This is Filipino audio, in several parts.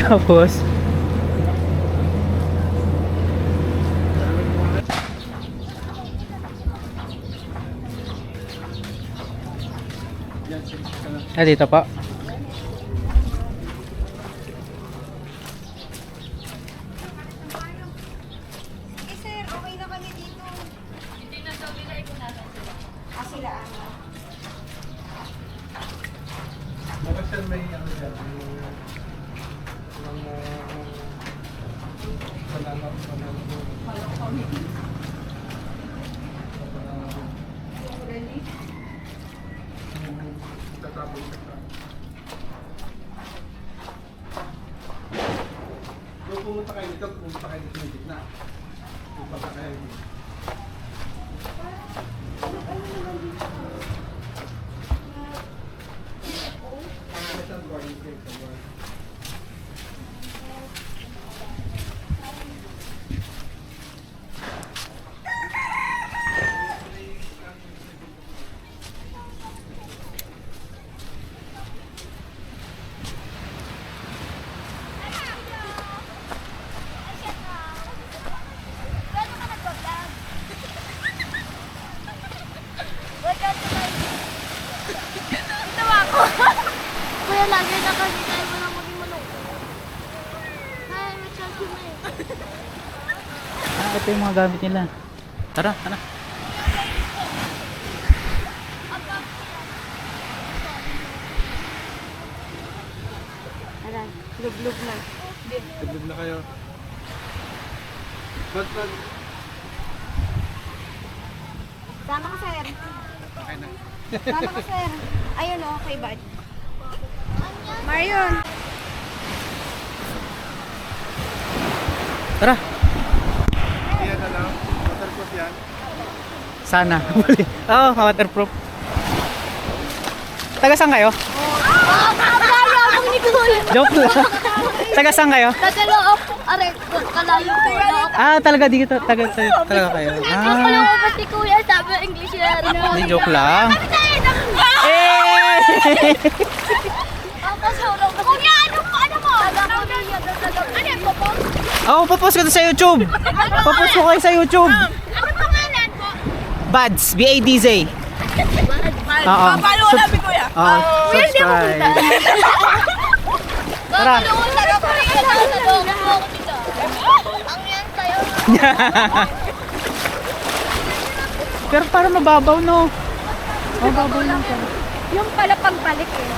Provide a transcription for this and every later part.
Tapos dito po. Sige sir, okay na kami dito. Hindi na daw nila ito natin sila. Sila Bakit sir may ano dyan? Yung pumunta kayo dito yung gitna. Pumunta kayo dito. Kuya, lagi na kasi tayo mo lang maging manok. Ay, may chance yun eh. Ito yung mga gamit nila. Tara, tara. Aray, lub-lub na. Tubig na kayo. Ba't? Sama ka sir. Okay na. Sama ka sir. Ayun o, kay Bad. Marion. Tara. Yan na lang. Waterproof yan. Sana. Oo, waterproof. Taga saan kayo? Kalayo ako ni Kuya. Joke lang. Taga saan kayo? Tagalog. Aray, kalayo ko. Talaga dito. Talaga kayo. Ako lang ako pati Kuya, sabi English yan. Hindi, joke lang. Eh! Ang kasulong kasi. Kuya, ano mo? Ano yung popos? Oo, papost ko to sa YouTube. Papost ko kayo sa YouTube. Ano pangalan mo? Bads, B-A-D-Z. Oo. Papalo ko namin kuya. Oo, subscribe. Tara. Tulungan sa ako rin yung tatalong. Ako dito. Ang yan sa'yo. Pero parang mababaw, no? Mababaw lang siya. Yung pala pagbalik eh.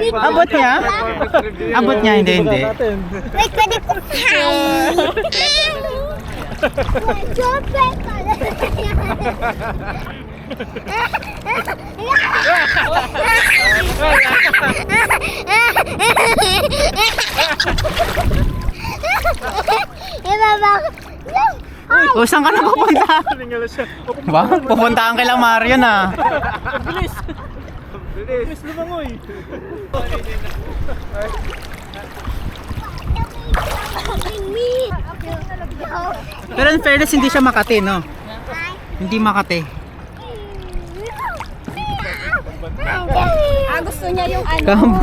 Abot niya? Abot niya, hindi. Wait, pwede ko O, saan ka na pupunta? Ba? Pupuntaan kay Mario na. Bilis lumangoy. Pero in fairness, hindi siya Makati, no? Hindi Makati. Gusto niya yung ano.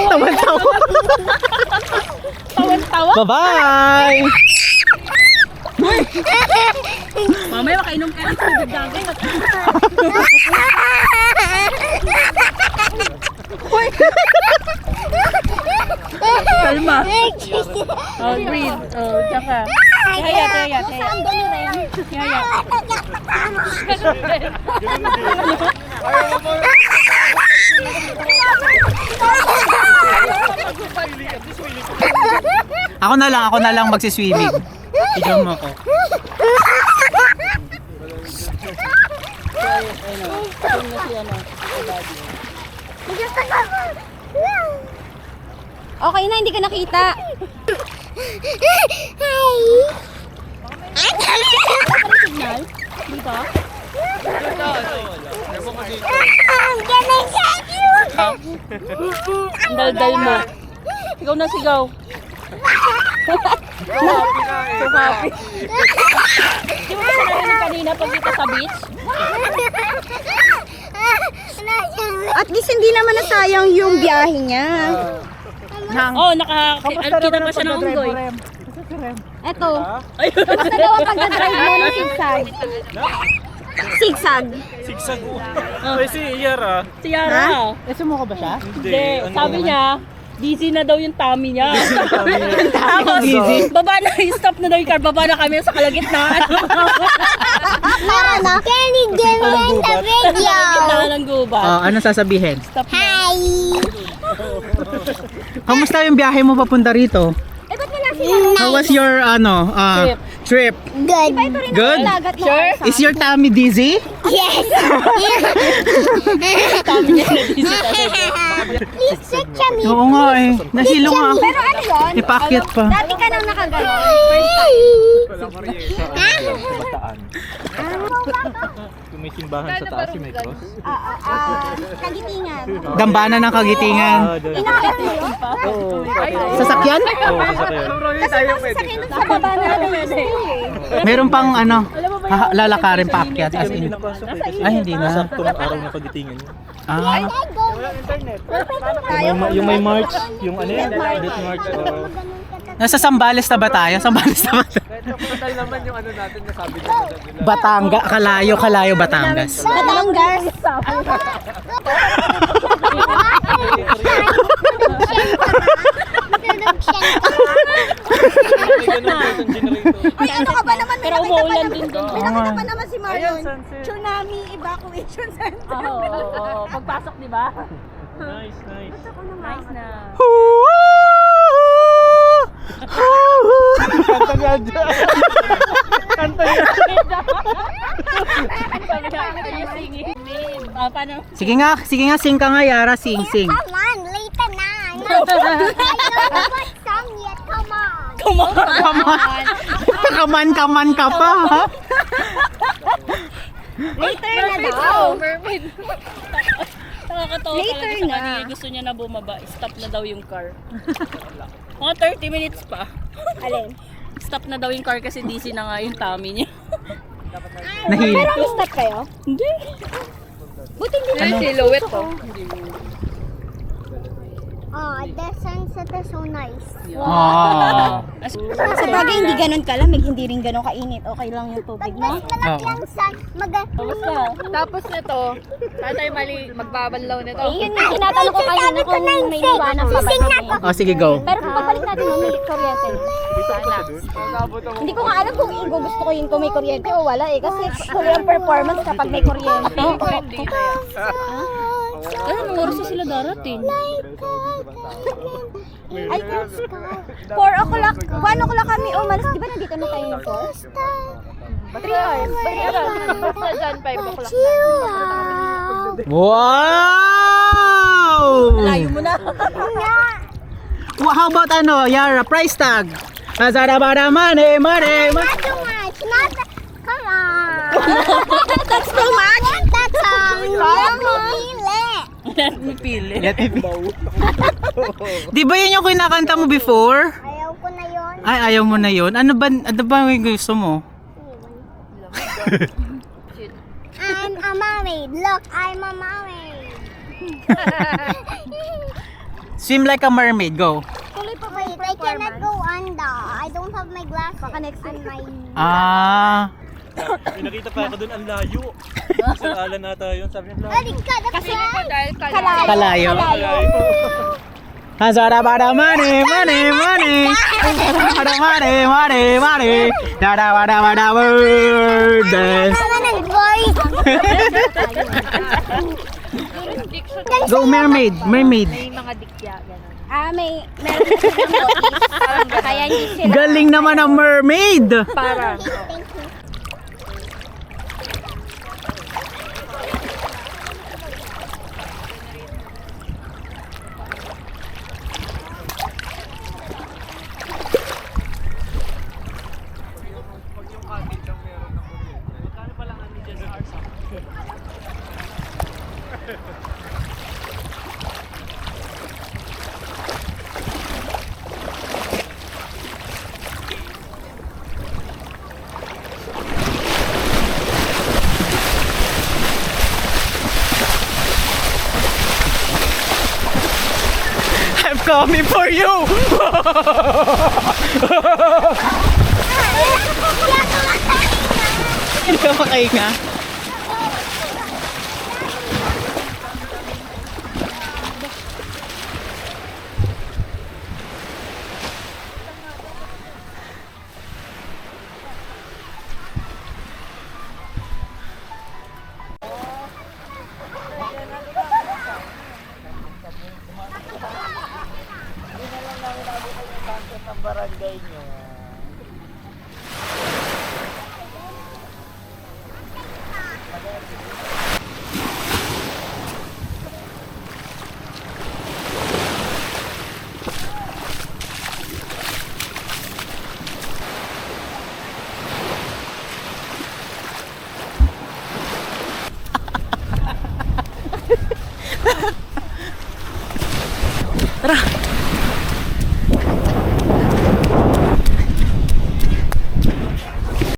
Tawa-tawa. Tawan-tawa. Bye-bye! Mamaya makainom ka ng tubig dagay. Kalma. Oh, breathe. Oh, tsaka. Kaya. Ako na lang magsiswimming. Ikaw mo ako. Okay na, hindi ka nakita. Signal? Dito? I'm gonna get you! Ang daldal mo. Sigaw na sigaw. So happy. Di mo ba siya narinig kanina pag dito sa beach? At least hindi naman nasayang yung biyahe niya. Oo, kita pa siya ng unggoy. Eto. Basta daw ang pag-drive mo ng zigzag. Zigzag. Sigsag mo. Ay, si Yara. Si Yara. Sumuko ba siya? Hindi. Sabi niya, busy na daw yung tummy niya. Tapos, Busy. baba na, stop na daw yung car. Baba na kami sa kalagitnaan. Para na. Can you give me the video? Kalagitnaan ng gubat. Ano sasabihin? Stop na. Hi! Kamusta yung biyahe mo papunta rito? Eh, ba't wala sila? How was your trip? Good. Good? Sure? Is your tummy dizzy? Yes! Tummy niya na busy talaga. Please picture me. Oo nga eh. Nahilo nga ako. Pero ano yun? Ipakyat pa. Dati ka nang nakaganon. Kung may simbahan sa taas, may cross. Kagitingan. Dambana ng Kagitingan. Inakit mo yun? Oo. Sasakyan? Oo, sasakyan. Sakit sa baba natin. Meron pang lalakarin paakyat. As in. Ay, hindi na. Saktong araw na pagitingan yun. Ah, Yung may March, yung ano yun, Death March. nasa Sambales na ba tayo? Sambales na ba tayo? Total naman yung ano natin nasabi ko. Kalayo, Batangas. Batangas. Ay, ano ka ba naman? Pero umuulan din doon. Oo nga. naman si Marion. Tsunami Evacuation Center. Oo, pagpasok, di ba? Nice, nice. Nice na. Kanta nga dyan. Kanta nga. Sabi ka, ano yung singing? Paano? Sige nga, sing ka nga, Yara, sing. Come on, later na. I don't know what song yet. Come on. Come on! Come on ka pa, ha? Later na daw. Mermaid. Nakakatawa Later talaga sa na. kanina. Gusto niya na bumaba. Stop na daw yung car. Mga 30 minutes pa. Alin? Stop na daw yung car kasi DC na nga yung tummy niya. Nahilo. Pero stop kayo? Hindi. Buti hindi Ano? Silhouette to. The sunset is so nice. Ah. Sa bagay, hindi ganun kalamig, hindi rin ganun kainit. Okay lang yung tubig, no? Oo. Kamusta? Tapos nito, saan tayo magbabanlaw nito? Eh, yun yung tinatanong ko kanina kung may iwanan pa ba kami. Oh, sige, go. Pero kung pagbalik natin, may kuryente. Hindi ko nga alam kung gusto ko yun kung may kuryente o wala eh. Kasi tuloy ang performance kapag may kuryente. Anong oras na sila darating? Ay, 4 o'clock, 1 o'clock kami umalis. Di ba nandito na tayo ng 4? 3 hours. Basta dyan, 5 o'clock Wow! Layo mo na. Well, how about Yara, price tag? Azarabara money. Not too much. Come on. That's too much. That's Let me feel it. Di ba yun yung kinakanta mo before? Ayaw ko na yun. Ay, ayaw mo na yun. Ano ba yung gusto mo? I'm a mermaid. Look, I'm a mermaid. Swim like a mermaid, go. Wait, I cannot go under. I don't have my glasses. Baka next week. Ah. May nakita pa ako doon, ang layo. Sa alan nata yun, sabi niya, Kasi Dahil Kalayo. Azarabara money. Money. Darabara word. Tama ng voice. Go mermaid. May mga dikya, gano'n. Meron silang notice. Kaya hindi sila. Galing naman ang mermaid. Para. Thank you. Coming for you! Hindi ka makahinga. Barangay nyo.